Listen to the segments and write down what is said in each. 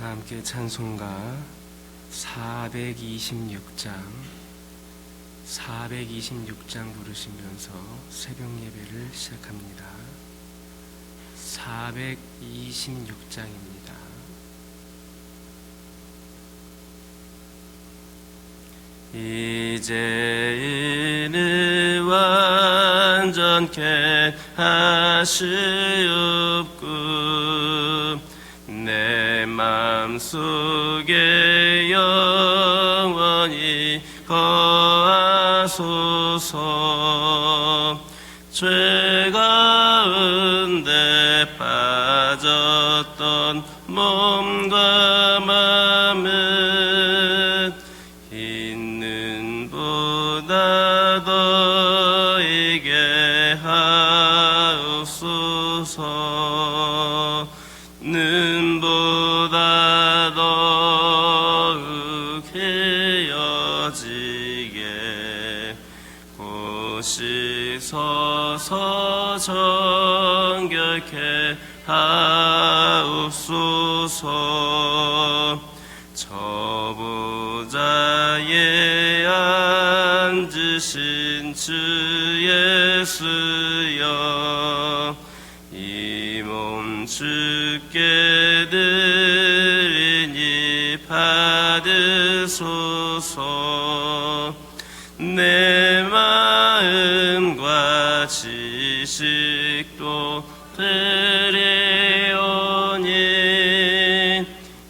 함께 찬송가 426장 부르시면서 새벽 예배를 시작합니다. 426장입니다. 이제는 완전케 하시옵고 내 맘속에 영원히 거하소서. 죄 가운데 빠졌던 몸과 맘은 있는 보다 너에게 하옵소서. 눈보다 더욱 헤어지게 고시서서 정결케 하옵소서. 저 보좌에 앉으신 주 예수여, 이 몸 주께 드리니 받으소서. 내 마음과 지식도 드리오니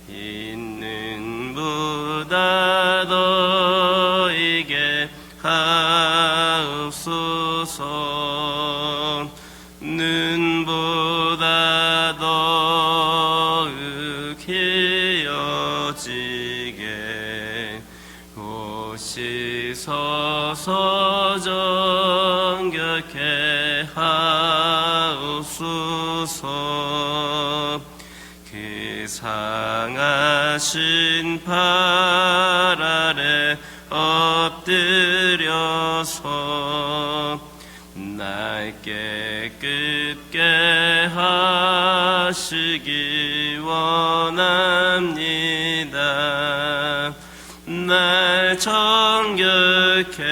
있는 보다 너에게 하옵소서. 눈보다 더욱 헤어지게 고시서서 정결케 하옵소서. 그 상하신 팔 아래 엎드려서 날 깨끗게 하시기 원합니다. 날 정결케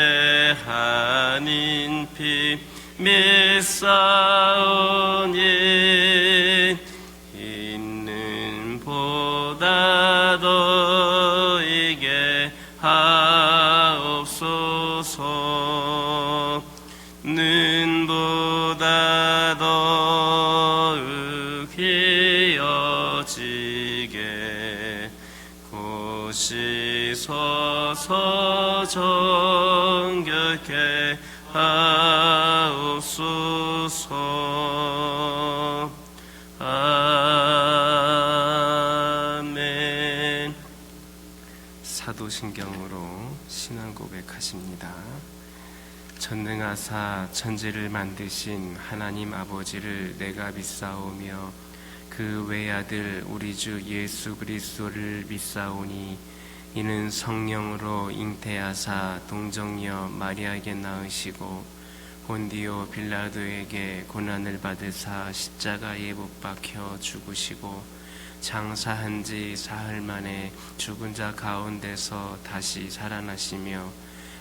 하는 피 믿사오니 있는 보다 너에게 하옵소서. 눈보다 더욱 헤어지게 고시서서 정결케 하옵소서. 아멘. 사도신경으로 신앙 고백하십니다. 전능하사 천지를 만드신 하나님 아버지를 내가 믿사오며 그 외아들 우리 주 예수 그리스도를 믿사오니 이는 성령으로 잉태하사 동정녀 마리아에게 낳으시고 본디오 빌라도에게 고난을 받으사 십자가에 못 박혀 죽으시고 장사한 지 사흘 만에 죽은 자 가운데서 다시 살아나시며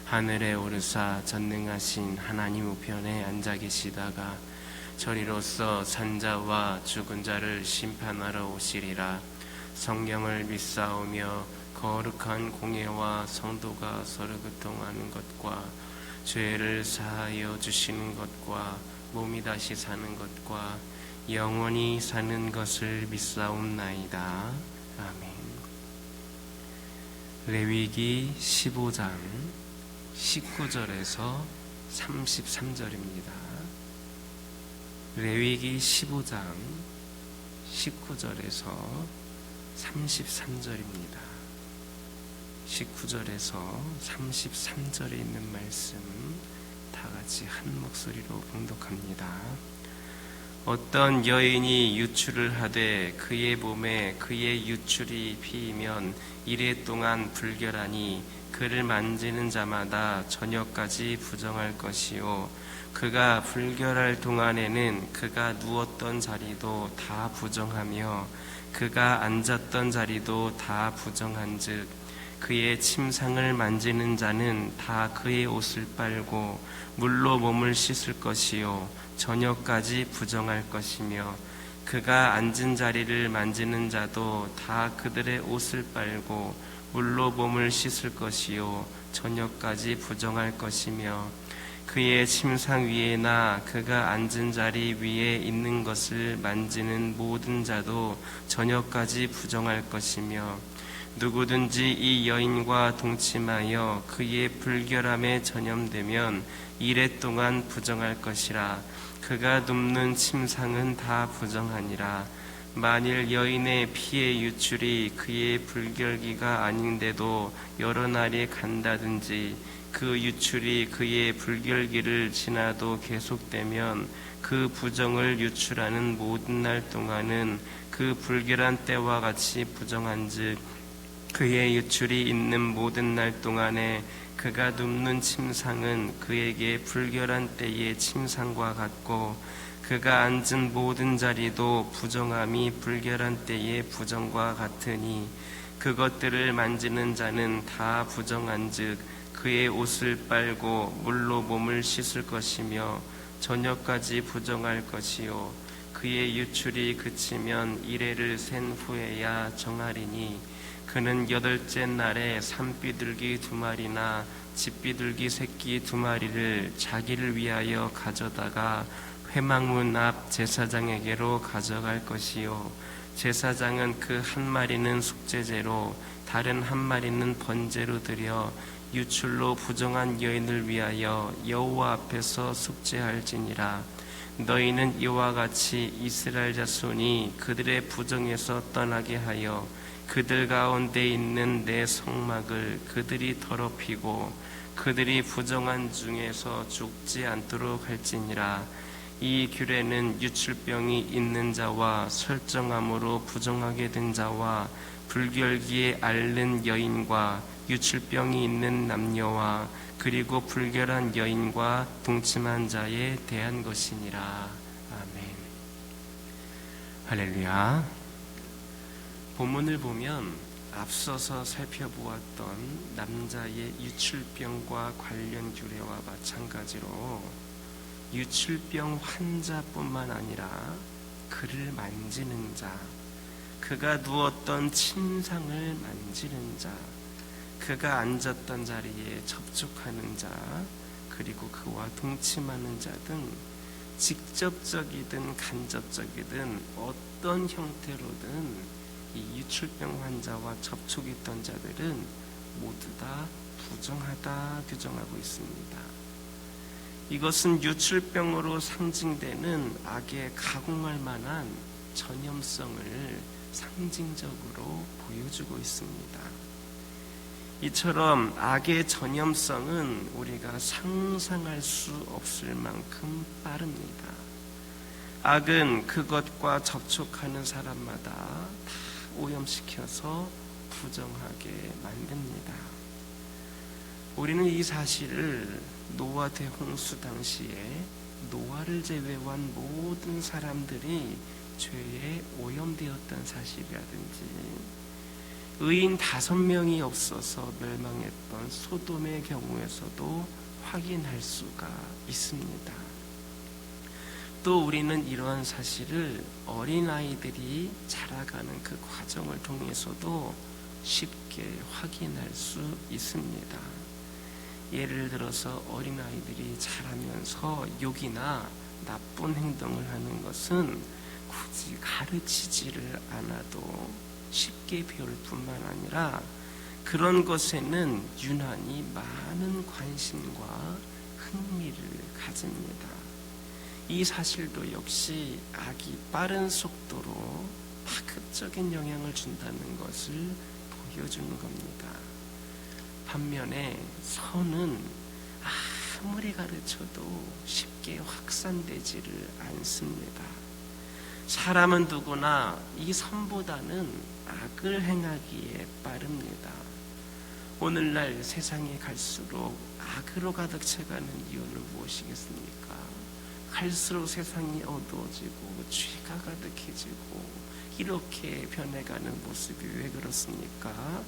하늘에 오르사 전능하신 하나님 우편에 앉아 계시다가 저리로서 산자와 죽은 자를 심판하러 오시리라. 성령을 믿사오며 거룩한 공예와 성도가 서로 교통하는 것과 죄를 사하여 주시는 것과 몸이 다시 사는 것과 영원히 사는 것을 믿사옵나이다. 아멘. 레위기 15장 19절에서 33절입니다. 레위기 15장 19절에서 33절입니다. 19절에서 33절에 있는 말씀 다 같이 한 목소리로 봉독합니다. 어떤 여인이 유출을 하되 그의 몸에 그의 유출이 피이면 이래 동안 불결하니 그를 만지는 자마다 저녁까지 부정할 것이요 그가 불결할 동안에는 그가 누웠던 자리도 다 부정하며 그가 앉았던 자리도 다 부정한즉 그의 침상을 만지는 자는 다 그의 옷을 빨고 물로 몸을 씻을 것이요 저녁까지 부정할 것이며 그가 앉은 자리를 만지는 자도 다 그들의 옷을 빨고 물로 몸을 씻을 것이요 저녁까지 부정할 것이며 그의 침상 위에나 그가 앉은 자리 위에 있는 것을 만지는 모든 자도 저녁까지 부정할 것이며 누구든지 이 여인과 동침하여 그의 불결함에 전염되면 이레 동안 부정할 것이라. 그가 눕는 침상은 다 부정하니라. 만일 여인의 피의 유출이 그의 불결기가 아닌데도 여러 날이 간다든지 그 유출이 그의 불결기를 지나도 계속되면 그 부정을 유출하는 모든 날 동안은 그 불결한 때와 같이 부정한즉 그의 유출이 있는 모든 날 동안에 그가 눕는 침상은 그에게 불결한 때의 침상과 같고 그가 앉은 모든 자리도 부정함이 불결한 때의 부정과 같으니 그것들을 만지는 자는 다 부정한즉 그의 옷을 빨고 물로 몸을 씻을 것이며 저녁까지 부정할 것이요 그의 유출이 그치면 이레를 센 후에야 정하리니 그는 8째 날에 산비둘기 2마리나 집비둘기 새끼 2마리를 자기를 위하여 가져다가 회막문 앞 제사장에게로 가져갈 것이요 제사장은 그 1마리는 속죄제로 다른 1마리는 번제로 드려 유출로 부정한 여인을 위하여 여호와 앞에서 속죄할지니라. 너희는 이와 같이 이스라엘 자손이 그들의 부정에서 떠나게 하여 그들 가운데 있는 내 성막을 그들이 더럽히고 그들이 부정한 중에서 죽지 않도록 할지니라. 이 규례는 유출병이 있는 자와 설정함으로 부정하게 된 자와 불결기에 앓는 여인과 유출병이 있는 남녀와 그리고 불결한 여인과 동침한 자에 대한 것이니라. 아멘. 할렐루야. 본문을 보면 앞서서 살펴보았던 남자의 유출병과 관련 규례와 마찬가지로 유출병 환자뿐만 아니라 그를 만지는 자, 그가 누웠던 침상을 만지는 자, 그가 앉았던 자리에 접촉하는 자, 그리고 그와 동침하는 자 등 직접적이든 간접적이든 어떤 형태로든 이 유출병 환자와 접촉했던 자들은 모두 다 부정하다 규정하고 있습니다. 이것은 유출병으로 상징되는 악에 가공할 만한 전염성을 상징적으로 보여주고 있습니다. 이처럼 악의 전염성은 우리가 상상할 수 없을 만큼 빠릅니다. 악은 그것과 접촉하는 사람마다 다 오염시켜서 부정하게 만듭니다. 우리는 이 사실을 노아 대홍수 당시에 노아를 제외한 모든 사람들이 죄에 오염되었다는 사실이라든지 의인 5명이 없어서 멸망했던 소돔의 경우에서도 확인할 수가 있습니다. 또 우리는 이러한 사실을 어린아이들이 자라가는 그 과정을 통해서도 쉽게 확인할 수 있습니다. 예를 들어서 어린아이들이 자라면서 욕이나 나쁜 행동을 하는 것은 굳이 가르치지를 않아도 쉽게 배울 뿐만 아니라 그런 것에는 유난히 많은 관심과 흥미를 가집니다. 이 사실도 역시 악이 빠른 속도로 파급적인 영향을 준다는 것을 보여주는 겁니다. 반면에 선은 아무리 가르쳐도 쉽게 확산되지를 않습니다. 사람은 누구나 이 선보다는 악을 행하기에 빠릅니다. 오늘날 세상이 갈수록 악으로 가득 채가는 이유는 무엇이겠습니까? 갈수록 세상이 어두워지고 죄가 가득해지고 이렇게 변해가는 모습이 왜 그렇습니까?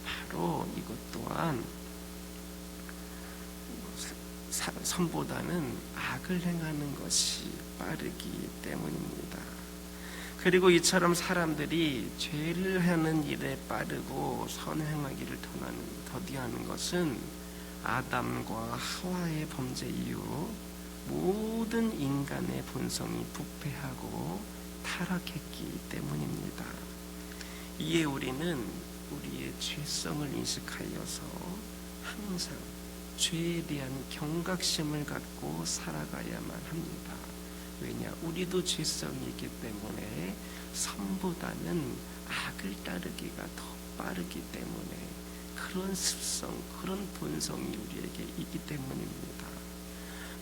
바로 이것 또한 선보다는 악을 행하는 것이 빠르기 때문입니다. 그리고 이처럼 사람들이 죄를 하는 일에 빠르고 선을 행하기를 더디하는 것은 아담과 하와의 범죄 이후 모든 인간의 본성이 부패하고 타락했기 때문입니다. 이에 우리는 우리의 죄성을 인식하여서 항상 죄에 대한 경각심을 갖고 살아가야만 합니다. 왜냐? 우리도 죄성이 있기 때문에 선보다는 악을 따르기가 더 빠르기 때문에 그런 습성, 그런 본성이 우리에게 있기 때문입니다.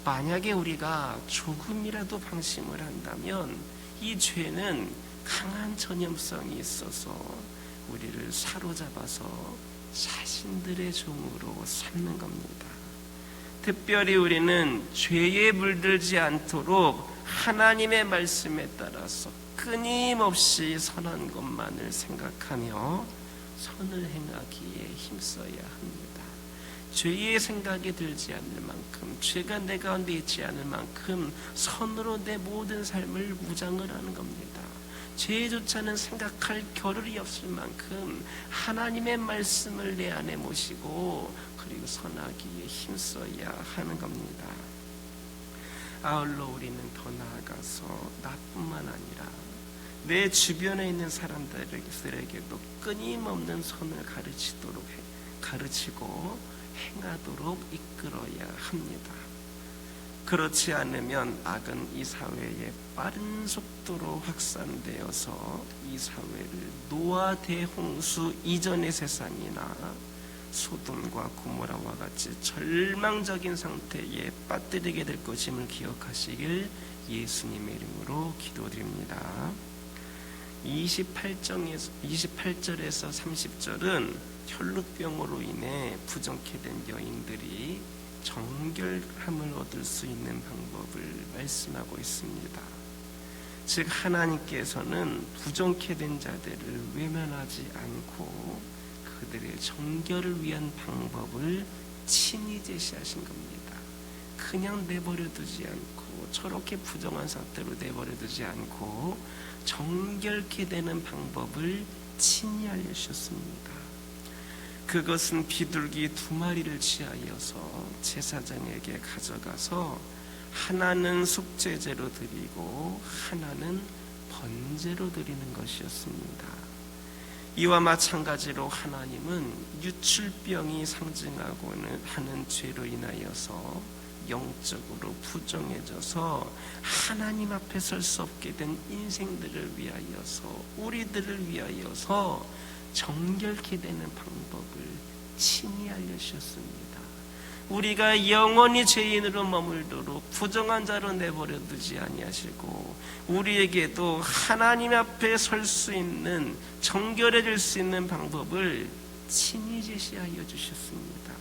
만약에 우리가 조금이라도 방심을 한다면 이 죄는 강한 전염성이 있어서 우리를 사로잡아서 자신들의 종으로 삼는 겁니다. 특별히 우리는 죄에 물들지 않도록 하나님의 말씀에 따라서 끊임없이 선한 것만을 생각하며 선을 행하기에 힘써야 합니다. 죄의 생각이 들지 않을 만큼, 죄가 내 가운데 있지 않을 만큼 선으로 내 모든 삶을 무장을 하는 겁니다. 죄조차는 생각할 겨를이 없을 만큼 하나님의 말씀을 내 안에 모시고 그리고 선하기에 힘써야 하는 겁니다. 아울러 우리는 더 나아가서 나뿐만 아니라 내 주변에 있는 사람들에게도 끊임없는 선을 가르치고 행하도록 이끌어야 합니다. 그렇지 않으면 악은 이 사회에 빠른 속도로 확산되어서 이 사회를 노아 대홍수 이전의 세상이나 소돔과 고모라와 같이 절망적인 상태에 빠뜨리게 될 것임을 기억하시길 예수님의 이름으로 기도드립니다. 28절에서 30절은 혈루병으로 인해 부정케 된 여인들이 정결함을 얻을 수 있는 방법을 말씀하고 있습니다. 즉 하나님께서는 부정케 된 자들을 외면하지 않고 그들의 정결을 위한 방법을 친히 제시하신 겁니다. 그냥 내버려 두지 않고 저렇게 부정한 상태로 내버려 두지 않고 정결케 되는 방법을 친히 알려주셨습니다. 그것은 비둘기 2마리를 취하여서 제사장에게 가져가서 하나는 속죄제로 드리고 하나는 번제로 드리는 것이었습니다. 이와 마찬가지로 하나님은 유출병이 상징하고는 하는 죄로 인하여서 영적으로 부정해져서 하나님 앞에 설 수 없게 된 인생들을 위하여서 우리들을 위하여서 정결케 되는 방법을 친히 알려주셨습니다. 우리가 영원히 죄인으로 머물도록 부정한 자로 내버려 두지 아니하시고 우리에게도 하나님 앞에 설 수 있는 정결해질 수 있는 방법을 친히 제시하여 주셨습니다.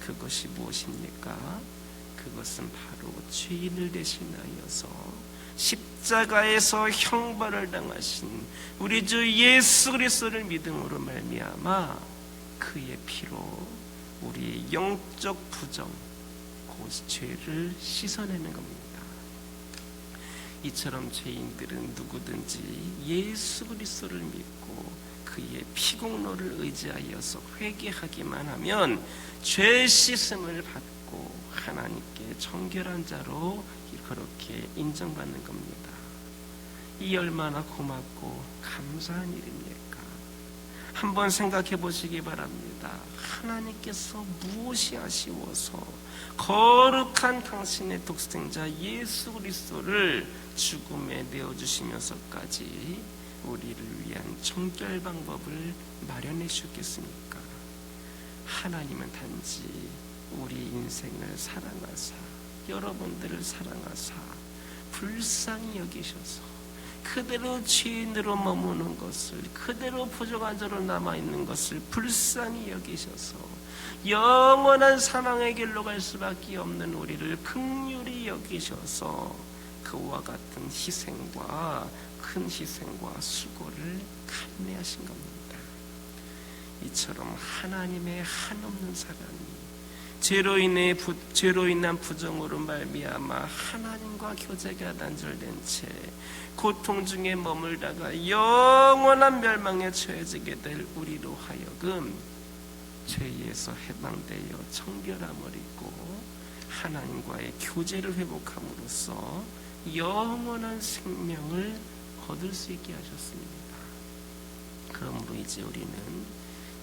그것이 무엇입니까? 그것은 바로 죄인을 대신하여서 십자가에서 형벌을 당하신 우리 주 예수 그리스도를 믿음으로 말미암아 그의 피로 우리의 영적 부정, 곧 죄를 씻어내는 겁니다. 이처럼 죄인들은 누구든지 예수 그리스도를 믿고 그의 피공로를 의지하여서 회개하기만 하면 죄 씻음을 받고 하나님께 정결한 자로 그렇게 인정받는 겁니다. 이 얼마나 고맙고 감사한 일입니까? 한번 생각해 보시기 바랍니다. 하나님께서 무엇이 아쉬워서 거룩한 당신의 독생자 예수 그리스도를 죽음에 내어주시면서까지 우리를 위한 정결 방법을 마련해 주셨겠습니까? 하나님은 단지 우리 인생을 사랑하사 여러분들을 사랑하사 불쌍히 여기셔서 그대로 죄인으로 머무는 것을, 그대로 부정한 자로 남아있는 것을 불쌍히 여기셔서 영원한 사망의 길로 갈 수밖에 없는 우리를 긍휼히 여기셔서 그와 같은 희생과 큰 희생과 수고를 감내하신 겁니다. 이처럼 하나님의 한없는 사랑이 죄로 인한 부정으로 말미암아 하나님과 교제가 단절된 채 고통 중에 머물다가 영원한 멸망에 처해지게 될 우리로 하여금 죄에서 해방되어 정결함을 입고 하나님과의 교제를 회복함으로써 영원한 생명을 얻을 수 있게 하셨습니다. 그러므로 이제 우리는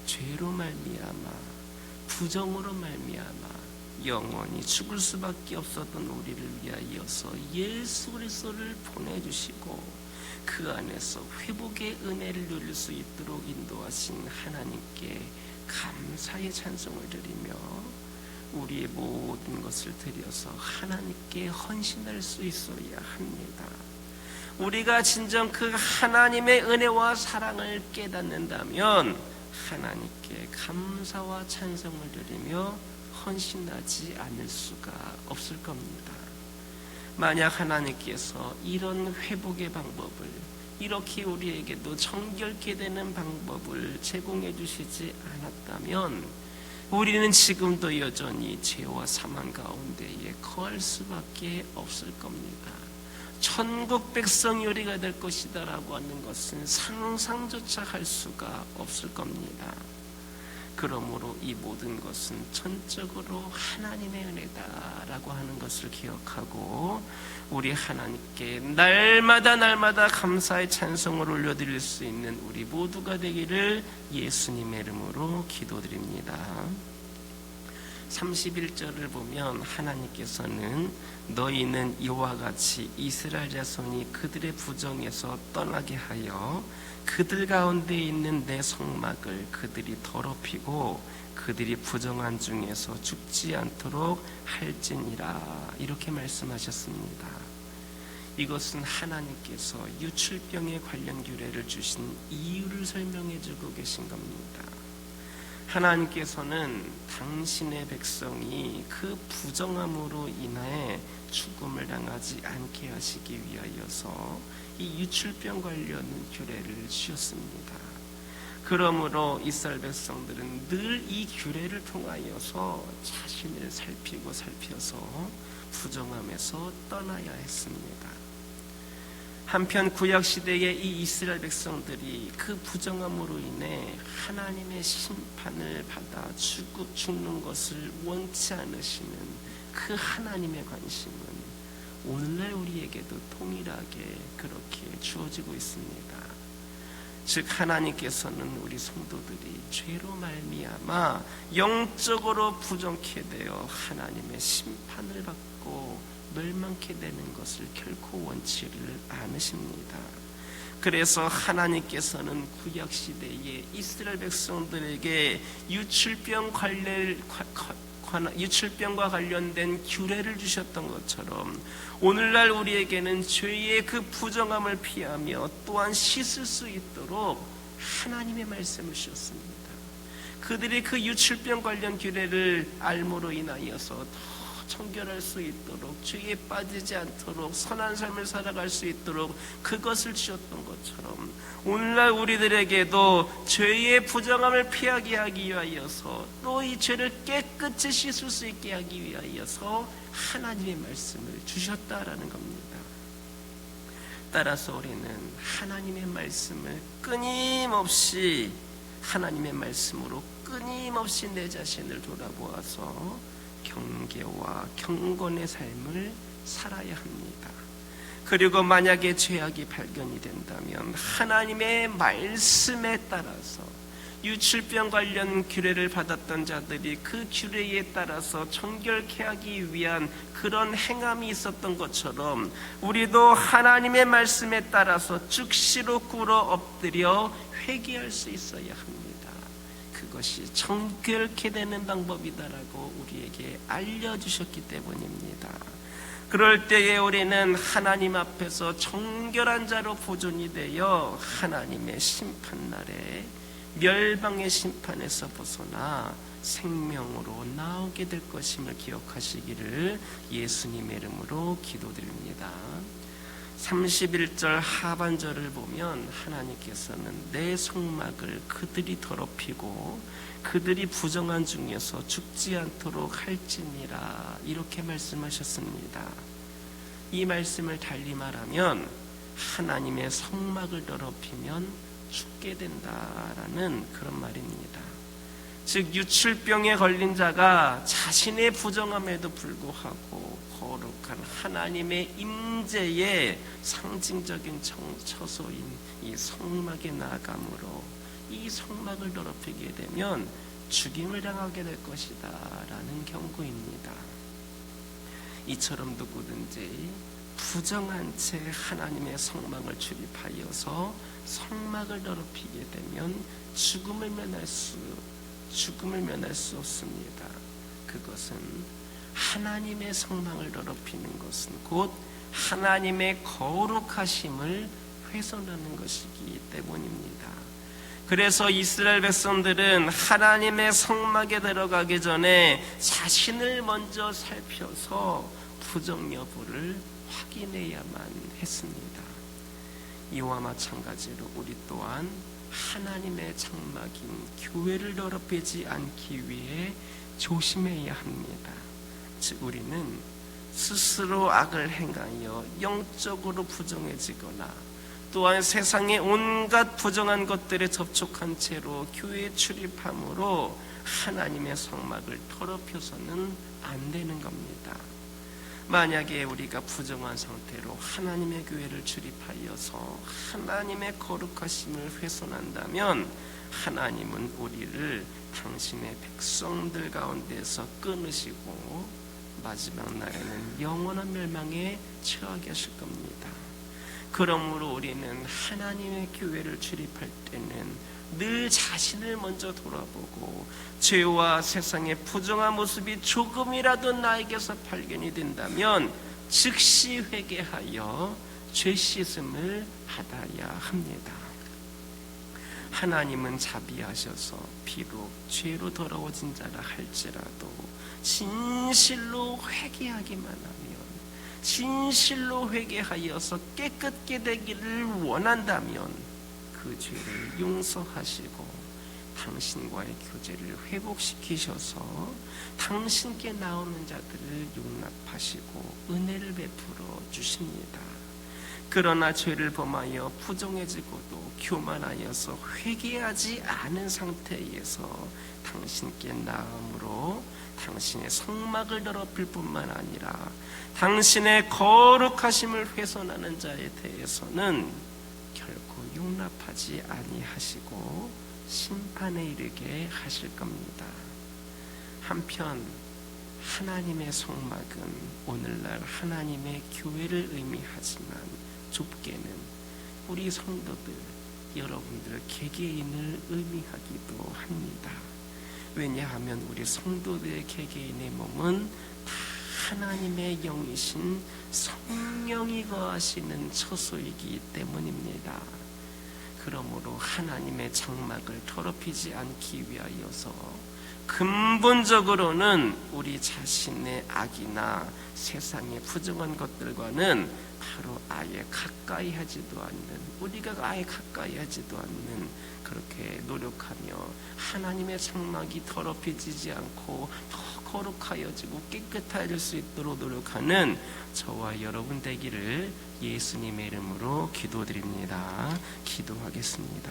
죄로 말미암아 부정으로 말미암아 영원히 죽을 수밖에 없었던 우리를 위하여서 예수 그리스도를 보내주시고 그 안에서 회복의 은혜를 누릴 수 있도록 인도하신 하나님께 감사의 찬송을 드리며 우리의 모든 것을 드려서 하나님께 헌신할 수 있어야 합니다. 우리가 진정 그 하나님의 은혜와 사랑을 깨닫는다면 하나님께 감사와 찬송을 드리며 헌신하지 않을 수가 없을 겁니다. 만약 하나님께서 이런 회복의 방법을 이렇게 우리에게도 정결케 되는 방법을 제공해 주시지 않았다면 우리는 지금도 여전히 죄와 사망 가운데에 거할 수밖에 없을 겁니다. 천국 백성이 우리가 될 것이다 라고 하는 것은 상상조차 할 수가 없을 겁니다. 그러므로 이 모든 것은 전적으로 하나님의 은혜다 라고 하는 것을 기억하고 우리 하나님께 날마다 감사의 찬송을 올려드릴 수 있는 우리 모두가 되기를 예수님의 이름으로 기도드립니다. 31절을 보면 하나님께서는 너희는 이와 같이 이스라엘 자손이 그들의 부정에서 떠나게 하여 그들 가운데 있는 내 성막을 그들이 더럽히고 그들이 부정한 중에서 죽지 않도록 할지니라 이렇게 말씀하셨습니다. 이것은 하나님께서 유출병에 관련 규례를 주신 이유를 설명해 주고 계신 겁니다. 하나님께서는 당신의 백성이 그 부정함으로 인해 죽음을 당하지 않게 하시기 위하여서 이 유출병 관련 규례를 주셨습니다. 그러므로 이스라엘 백성들은 늘 이 규례를 통하여서 자신을 살펴서 부정함에서 떠나야 했습니다. 한편 구약시대의 이 이스라엘 백성들이 그 부정함으로 인해 하나님의 심판을 받아 죽는 것을 원치 않으시는 그 하나님의 관심은 오늘날 우리에게도 동일하게 그렇게 주어지고 있습니다. 즉 하나님께서는 우리 성도들이 죄로 말미암아 영적으로 부정케 되어 하나님의 심판을 받고 멸망케 되는 것을 결코 원치를 않으십니다. 그래서 하나님께서는 구약시대에 이스라엘 백성들에게 유출병과 관련된 규례를 주셨던 것처럼 오늘날 우리에게는 죄의 그 부정함을 피하며 또한 씻을 수 있도록 하나님의 말씀을 주셨습니다. 그들이 그 유출병 관련 규례를 알므로 인하여서 더 청결할 수 있도록 죄에 빠지지 않도록 선한 삶을 살아갈 수 있도록 그것을 주셨던 것처럼 오늘날 우리들에게도 죄의 부정함을 피하게 하기 위하여서 또 이 죄를 깨끗이 씻을 수 있게 하기 위하여서 하나님의 말씀을 주셨다라는 겁니다. 따라서 우리는 하나님의 말씀을 끊임없이 하나님의 말씀으로 끊임없이 내 자신을 돌아보아서 경계와 경건의 삶을 살아야 합니다. 그리고 만약에 죄악이 발견이 된다면 하나님의 말씀에 따라서 유출병 관련 규례를 받았던 자들이 그 규례에 따라서 정결케 하기 위한 그런 행함이 있었던 것처럼 우리도 하나님의 말씀에 따라서 즉시로 꿇어 엎드려 회개할 수 있어야 합니다. 그것이 정결케 되는 방법이다라고 우리에게 알려주셨기 때문입니다. 그럴 때에 우리는 하나님 앞에서 정결한 자로 보존이 되어 하나님의 심판날에 멸망의 심판에서 벗어나 생명으로 나오게 될 것임을 기억하시기를 예수님의 이름으로 기도드립니다. 31절 하반절을 보면 하나님께서는 내 속막을 그들이 더럽히고 그들이 부정한 중에서 죽지 않도록 할지니라, 이렇게 말씀하셨습니다. 이 말씀을 달리 말하면 하나님의 성막을 더럽히면 죽게 된다라는 그런 말입니다. 즉 유출병에 걸린 자가 자신의 부정함에도 불구하고 거룩한 하나님의 임재의 상징적인 처소인 이 성막에 나아감으로 이 성막을 더럽히게 되면 죽임을 당하게 될 것이다 라는 경고입니다. 이처럼 누구든지 부정한 채 하나님의 성막을 출입하여서 성막을 더럽히게 되면 죽음을 면할 수 없습니다. 그것은 하나님의 성막을 더럽히는 것은 곧 하나님의 거룩하심을 훼손하는 것이기 때문입니다. 그래서 이스라엘 백성들은 하나님의 성막에 들어가기 전에 자신을 먼저 살펴서 부정 여부를 확인해야만 했습니다. 이와 마찬가지로 우리 또한 하나님의 장막인 교회를 더럽히지 않기 위해 조심해야 합니다. 즉 우리는 스스로 악을 행하여 영적으로 부정해지거나 또한 세상의 온갖 부정한 것들에 접촉한 채로 교회에 출입함으로 하나님의 성막을 더럽혀서는 안 되는 겁니다. 만약에 우리가 부정한 상태로 하나님의 교회를 출입하여서 하나님의 거룩하심을 훼손한다면 하나님은 우리를 당신의 백성들 가운데서 끊으시고 마지막 날에는 영원한 멸망에 처하게 하실 겁니다. 그러므로 우리는 하나님의 교회를 출입할 때는 늘 자신을 먼저 돌아보고 죄와 세상의 부정한 모습이 조금이라도 나에게서 발견이 된다면 즉시 회개하여 죄 씻음을 받아야 합니다. 하나님은 자비하셔서 비록 죄로 더러워진 자라 할지라도 진실로 회개하기만 하면, 진실로 회개하여서 깨끗게 되기를 원한다면 그 죄를 용서하시고 당신과의 교제를 회복시키셔서 당신께 나오는 자들을 용납하시고 은혜를 베풀어 주십니다. 그러나 죄를 범하여 부정해지고도 교만하여서 회개하지 않은 상태에서 당신께 나음으로 당신의 성막을 더럽힐 뿐만 아니라 당신의 거룩하심을 훼손하는 자에 대해서는 결코 용납하지 아니하시고 심판에 이르게 하실 겁니다. 한편 하나님의 성막은 오늘날 하나님의 교회를 의미하지만 좁게는 우리 성도들, 여러분들 개개인을 의미하기도 합니다. 왜냐하면 우리 성도들의 개개인의 몸은 다 하나님의 영이신 성령이 거하시는 처소이기 때문입니다. 그러므로 하나님의 장막을 더럽히지 않기 위하여서 근본적으로는 우리 자신의 악이나 세상의 부정한 것들과는 바로 아예 가까이 하지도 않는, 우리가 아예 가까이 하지도 않는, 그렇게 노력하며 하나님의 장막이 더럽혀지지 않고 더 거룩하여지고 깨끗해질 수 있도록 노력하는 저와 여러분 되기를 예수님의 이름으로 기도드립니다. 기도하겠습니다.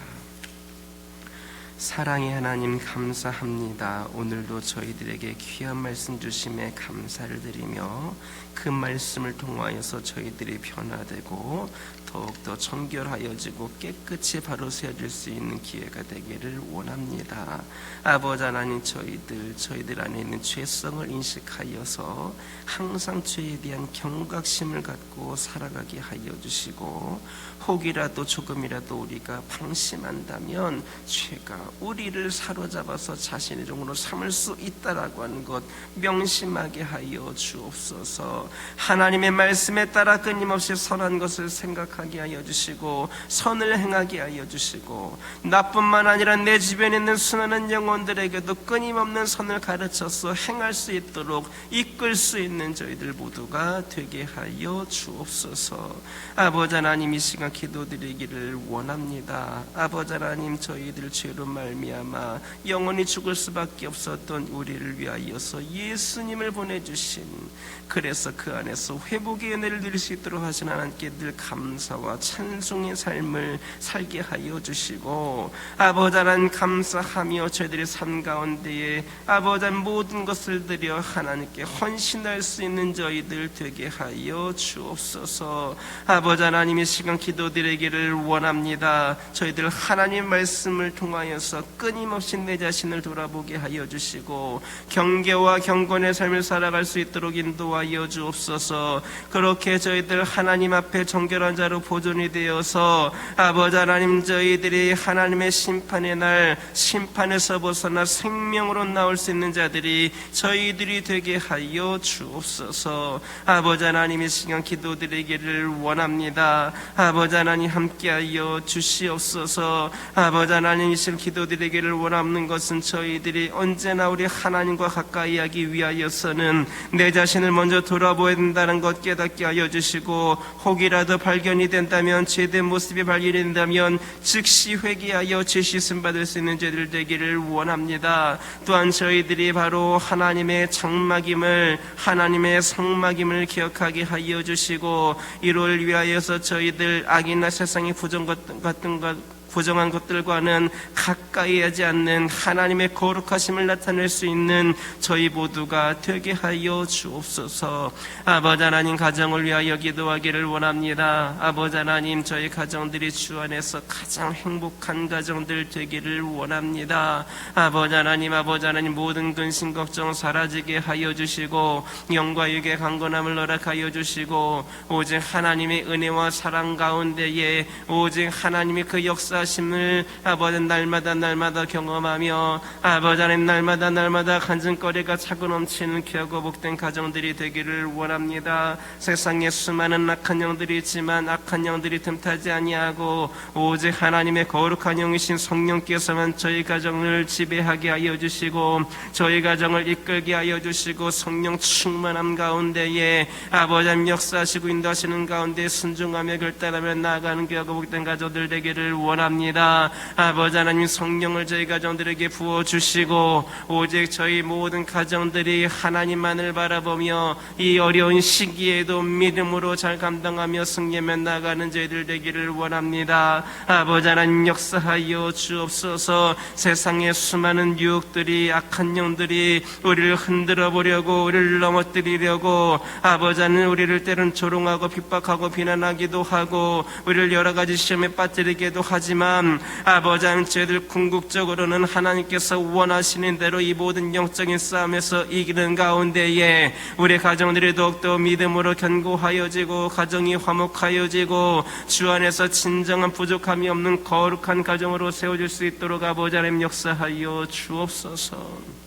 사랑의 하나님 감사합니다. 오늘도 저희들에게 귀한 말씀 주심에 감사를 드리며 그 말씀을 통하여서 저희들이 변화되고 더욱더 정결하여지고 깨끗이 바로 세워질 수 있는 기회가 되기를 원합니다. 아버지 하나님, 저희들 안에 있는 죄성을 인식하여서 항상 죄에 대한 경각심을 갖고 살아가게 하여 주시고, 혹이라도 조금이라도 우리가 방심한다면 죄가 우리를 사로잡아서 자신의 종으로 삼을 수 있다라고 하는 것 명심하게 하여 주옵소서. 하나님의 말씀에 따라 끊임없이 선한 것을 생각하고 생각하게 하여 주시고 선을 행하게 하여 주시고 나뿐만 아니라 내 주변에 있는 수많은 영혼들에게도 끊임없는 선을 가르쳐서 행할 수 있도록 이끌 수 있는 저희들 모두가 되게 하여 주옵소서. 아버지 하나님, 이 시간 기도드리기를 원합니다. 아버지 하나님, 저희들 죄로 말미암아 영원히 죽을 수밖에 없었던 우리를 위하여서 예수님을 보내주신, 그래서 그 안에서 회복의 은혜를 누릴 수 있도록 하신 하나님께 늘 감사와 찬송의 삶을 살게 하여 주시고, 아버지 하나님 감사하며 저희들의 삶 가운데에 아버지 하나님 모든 것을 드려 하나님께 헌신할 수 있는 저희들 되게 하여 주옵소서. 아버지 하나님, 이 시간 기도드리기를 원합니다. 저희들 하나님 말씀을 통하여서 끊임없이 내 자신을 돌아보게 하여 주시고 경계와 경건의 삶을 살아갈 수 있도록 인도하여 주옵소서. 그렇게 저희들 하나님 앞에 정결한 자로 보존이 되어서 아버지 하나님, 저희들이 하나님의 심판의 날 심판에서 벗어나 생명으로 나올 수 있는 자들이 저희들이 되게 하여 주옵소서. 아버지 하나님, 이 시간 기도드리기를 원합니다. 아버지 하나님 함께하여 주시옵소서. 아버지 하나님, 이 시간 기도드리기를 원하는 것은 저희들이 언제나 우리 하나님과 가까이 하기 위하여서는 내 자신을 먼저 돌아보아야 된다는 것 깨닫게 하여 주시고, 혹이라도 발견이 된다면, 죄된 모습이 발견이 된다면 즉시 회개하여 죄 씻음 받을 수 있는 죄들 되기를 원합니다. 또한 저희들이 바로 하나님의 장막임을, 하나님의 성막임을 기억하게 하여 주시고, 이를 위하여서 저희들 악이나 세상의 부정한 것들과는 가까이 하지 않는 하나님의 거룩하심을 나타낼 수 있는 저희 모두가 되게 하여 주옵소서. 아버지 하나님, 가정을 위하여 기도하기를 원합니다. 아버지 하나님, 저희 가정들이 주 안에서 가장 행복한 가정들 되기를 원합니다. 아버지 하나님, 모든 근심 걱정 사라지게 하여 주시고 영과 육의 강건함을 허락하여 주시고, 오직 하나님의 은혜와 사랑 가운데에 오직 하나님의 그 역사심을 아버지 날마다 경험하며, 아버지 하나님 날마다 간증거리가 차고 넘치는 귀하고 복된 가정들이 되기를 원합니다. 세상에 수많은 악한 영들이 있지만 악한 영들이 틈타지 아니하고 오직 하나님의 거룩한 영이신 성령께서만 저희 가정을 지배하게 하여 주시고 저희 가정을 이끌게 하여 주시고, 성령 충만함 가운데에 아버지 하나님 역사하시고 인도하시는 가운데 순종하며 결단하며 나아가는 귀하고 복된 가정들 되기를 원합니다. 아버지 하나님, 성령을 저희 가정들에게 부어주시고 오직 저희 모든 가정들이 하나님만을 바라보며 이 어려운 시기에도 믿음으로 잘 감당하며 승리하며 나아가는 저희들 되기를 원합니다. 아버지 하나님, 역사하여 주옵소서. 세상의 수많은 유혹들이, 악한 영들이 우리를 흔들어 보려고, 우리를 넘어뜨리려고 아버지 하나님, 우리를 때론 조롱하고 핍박하고 비난하기도 하고 우리를 여러 가지 시험에 빠뜨리기도 하지만, 아버지 하나님, 저희들 궁극적으로는 하나님께서 원하시는 대로 이 모든 영적인 싸움에서 이기는 가운데에 우리 가정들이 더욱더 믿음으로 견고하여지고 가정이 화목하여지고 주 안에서 진정한 부족함이 없는 거룩한 가정으로 세워질 수 있도록 아버지 하나님 역사하여 주옵소서.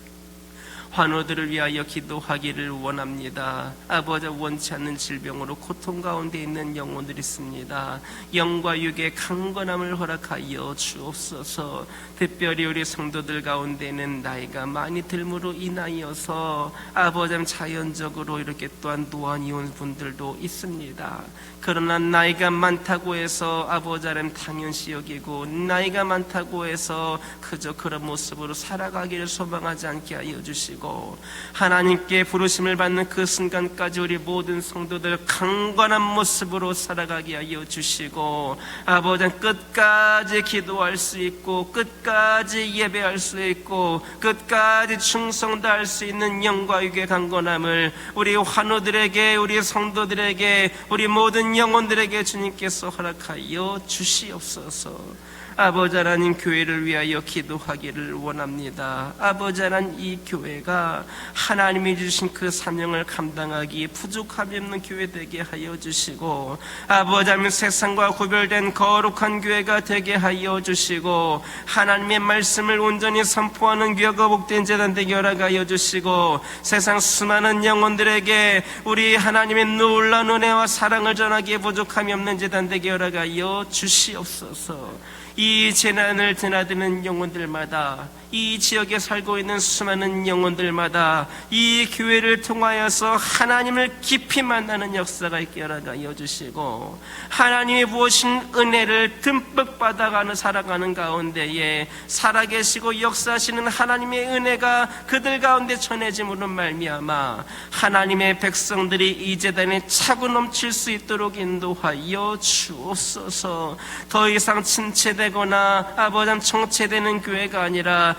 환우들을 위하여 기도하기를 원합니다. 아버지, 원치 않는 질병으로 고통 가운데 있는 영혼들이 있습니다. 영과 육의 강건함을 허락하여 주옵소서. 특별히 우리 성도들 가운데는 나이가 많이 들므로 인하여서 아버지 자연적으로 이렇게 또한 노안이 온 분들도 있습니다. 그러나 나이가 많다고 해서 아버지 하나님 당연시 여기고, 나이가 많다고 해서 그저 그런 모습으로 살아가기를 소망하지 않게 하여 주시고, 하나님께 부르심을 받는 그 순간까지 우리 모든 성도들 강건한 모습으로 살아가게 하여 주시고, 아버지 끝까지 기도할 수 있고 끝까지 예배할 수 있고 끝까지 충성 다할 수 있는 영과 육의 강건함을 우리 환우들에게, 우리 성도들에게, 우리 모든 영혼들에게 주님께서 허락하여 주시옵소서. 아버지 하나님, 교회를 위하여 기도하기를 원합니다. 아버지 하나님, 이 교회가 하나님이 주신 그 사명을 감당하기 부족함이 없는 교회 되게 하여 주시고, 아버지 하나님, 세상과 구별된 거룩한 교회가 되게 하여 주시고, 하나님의 말씀을 온전히 선포하는 귀하고 복된 제단 되게 허락하여 주시고, 세상 수많은 영혼들에게 우리 하나님의 놀라운 은혜와 사랑을 전하기에 부족함이 없는 제단 되게 허락하여 주시옵소서. 이 재난을 드나드는 영혼들마다, 이 지역에 살고 있는 수많은 영혼들마다 이 교회를 통하여서 하나님을 깊이 만나는 역사가 있게 허락하여 주시고, 하나님이 부으신 은혜를 듬뿍 받아가는 살아가는 가운데에 살아계시고 역사하시는 하나님의 은혜가 그들 가운데 전해짐으로 말미암아 하나님의 백성들이 이 제단에 차고 넘칠 수 있도록 인도하여 주옵소서. 더 이상 침체되거나 아버지 정체되는 교회가 아니라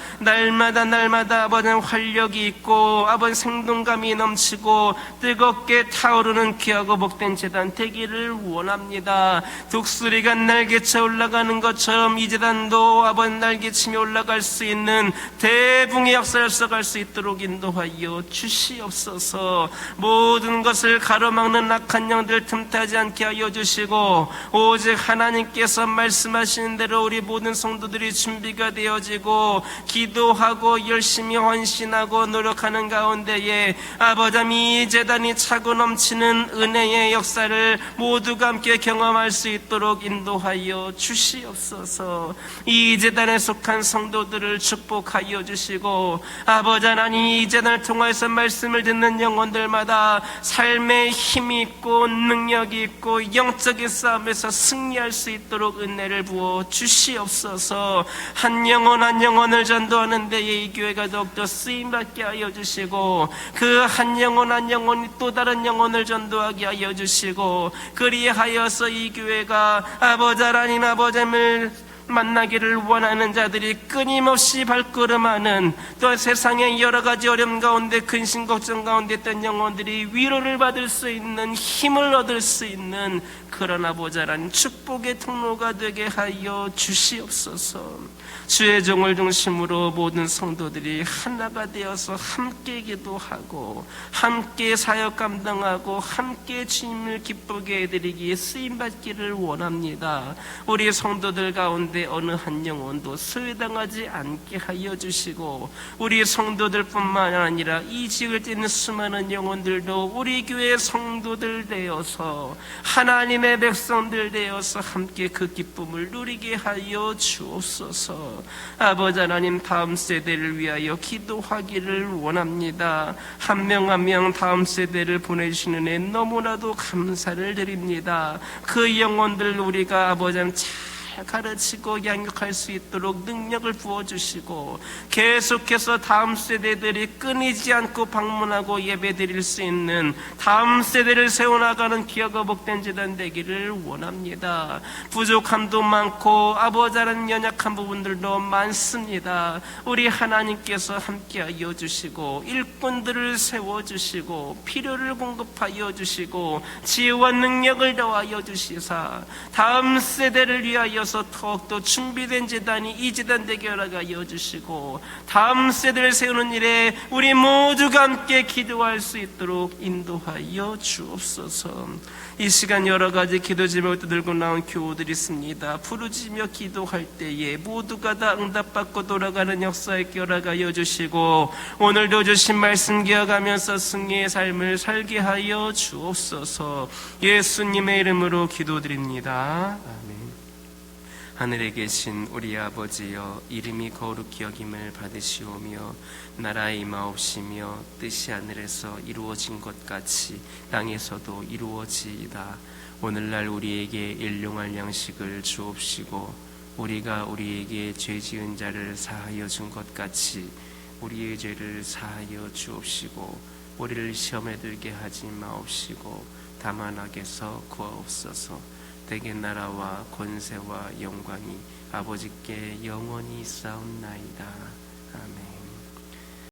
날마다 아버지 활력이 있고 아버지 생동감이 넘치고 뜨겁게 타오르는 귀하고 복된 제단 되기를 원합니다. 독수리가 날개쳐 올라가는 것처럼 이 제단도 아버지 날개치며 올라갈 수 있는 대붕의 역사를 써갈 수 있도록 인도하여 주시옵소서. 모든 것을 가로막는 악한 영들 틈타지 않게 하여 주시고, 오직 하나님께서 말씀하시는 대로 우리 모든 성도들이 준비가 되어지고 기도하고 열심히 헌신하고 노력하는 가운데에 아버지 이 제단이 차고 넘치는 은혜의 역사를 모두가 함께 경험할 수 있도록 인도하여 주시옵소서. 이 제단에 속한 성도들을 축복하여 주시고, 아버지 하나님, 이 제단을 통해서 말씀을 듣는 영혼들마다 삶의 힘이 있고 능력이 있고 영적인 싸움에서 승리할 수 있도록 은혜를 부어 주시옵소서. 한 영혼 한 영혼을 전도하는 데에 이 교회가 더욱더 쓰임받게 하여 주시고, 그 한 영혼 한 영혼이 또 다른 영혼을 전도하게 하여 주시고, 그리하여서 이 교회가 아버지 하나님, 아버지를 만나기를 원하는 자들이 끊임없이 발걸음하는, 또 세상의 여러 가지 어려움 가운데 근심 걱정 가운데 있던 영혼들이 위로를 받을 수 있는, 힘을 얻을 수 있는 그런 아버지 하나님 축복의 통로가 되게 하여 주시옵소서. 주의 종을 중심으로 모든 성도들이 하나가 되어서 함께 기도하고 함께 사역 감당하고 함께 주님을 기쁘게 해드리기에 쓰임받기를 원합니다. 우리 성도들 가운데 어느 한 영혼도 소외당하지 않게 하여 주시고, 우리 성도들뿐만 아니라 이 지역을 띠는 수많은 영혼들도 우리 교회 성도들 되어서 하나님의 백성들 되어서 함께 그 기쁨을 누리게 하여 주옵소서. 아버지 하나님, 다음 세대를 위하여 기도하기를 원합니다. 한 명 한 명 다음 세대를 보내주시는 애 너무나도 감사를 드립니다. 그 영혼들 우리가 아버지 하나님 가르치고 양육할 수 있도록 능력을 부어주시고, 계속해서 다음 세대들이 끊이지 않고 방문하고 예배드릴 수 있는 다음 세대를 세워나가는 귀하고 복된 제단 되기를 원합니다. 부족함도 많고 아버지 하나님 연약한 부분들도 많습니다. 우리 하나님께서 함께하여 주시고 일꾼들을 세워주시고 필요를 공급하여 주시고 지혜와 능력을 더하여 주시사 다음 세대를 위하여 더욱더 준비된 제단이 이 제단 되게 허락하여 주시고, 다음 세대를 세우는 일에 우리 모두가 함께 기도할 수 있도록 인도하여 주옵소서. 이 시간 여러 가지 기도 제목을 들고 나온 교우들이 있습니다. 부르짖며 기도할 때에 모두가 다 응답받고 돌아가는 역사에 허락하여 주시고, 오늘도 주신 말씀 기억하면서 승리의 삶을 살게 하여 주옵소서. 예수님의 이름으로 기도드립니다. 아멘. 하늘에 계신 우리 아버지여, 이름이 거룩히 여김을 받으시오며 나라의 임하옵시며 뜻이 하늘에서 이루어진 것 같이 땅에서도 이루어지이다. 오늘날 우리에게 일용할 양식을 주옵시고, 우리가 우리에게 죄 지은 자를 사하여 준 것 같이 우리의 죄를 사하여 주옵시고, 우리를 시험에 들게 하지 마옵시고 다만 악에서 구하옵소서. 대개 나라와 권세와 영광이 아버지께 영원히 있사옵나이다. 아멘.